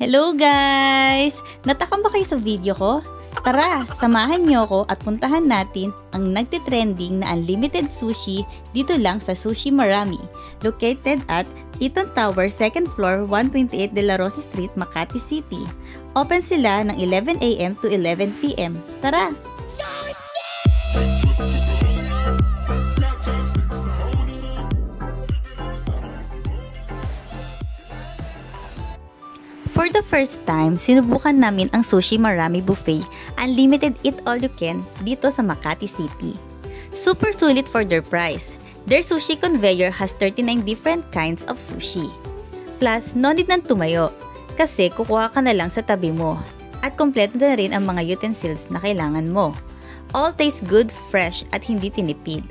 Hello guys! Natakam ba kayo sa video ko? Tara, samahan niyo ako at puntahan natin ang nagtitrending na unlimited sushi dito lang sa Sushi Marami, located at Eaton Tower, 2nd floor, 128 De La Rosa Street, Makati City. Open sila ng 11 AM to 11 PM. Tara! For the first time, sinubukan namin ang Sushi Marami Buffet, unlimited eat all you can dito sa Makati City. Super sulit for their price. Their sushi conveyor has 39 different kinds of sushi. Plus, no need nang tumayo, kasi kukuha ka na lang sa tabi mo. At kompleto na rin ang mga utensils na kailangan mo. All taste good, fresh at hindi tinipid.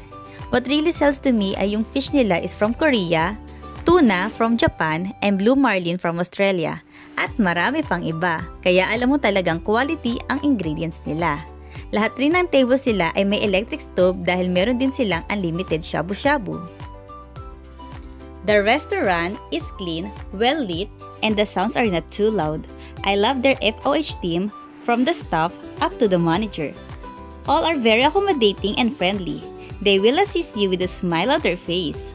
What really sells to me ay yung fish nila is from Korea, tuna from Japan, and blue marlin from Australia. At marami pang iba, kaya alam mo talagang quality ang ingredients nila. Lahat rin ng table sila ay may electric stove dahil meron din silang unlimited shabu-shabu. The restaurant is clean, well lit, and the sounds are not too loud. I love their FOH team, from the staff up to the manager. All are very accommodating and friendly. They will assist you with a smile on their face.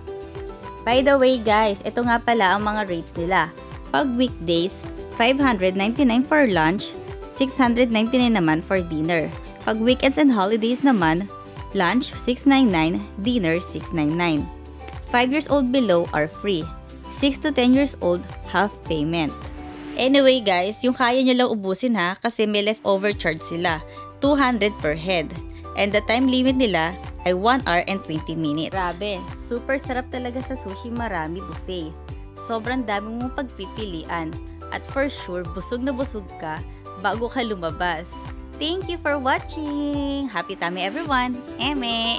By the way guys, ito nga pala ang mga rates nila. Pag weekdays, 599 for lunch, 699 naman for dinner. Pag weekends and holidays naman, lunch 699, dinner 699. 5 years old below are free. 6 to 10 years old, half payment. Anyway guys, yung kaya nyo lang ubusin ha, kasi may leftover charge sila, 200 per head. And the time limit nila ay 1 hour and 20 minutes. Grabe, super sarap talaga sa Sushi Marami Buffet. Sobrang dami mong pagpipilian. At for sure, busog na busog ka bago ka lumabas. Thank you for watching! Happy tummy everyone! Eme!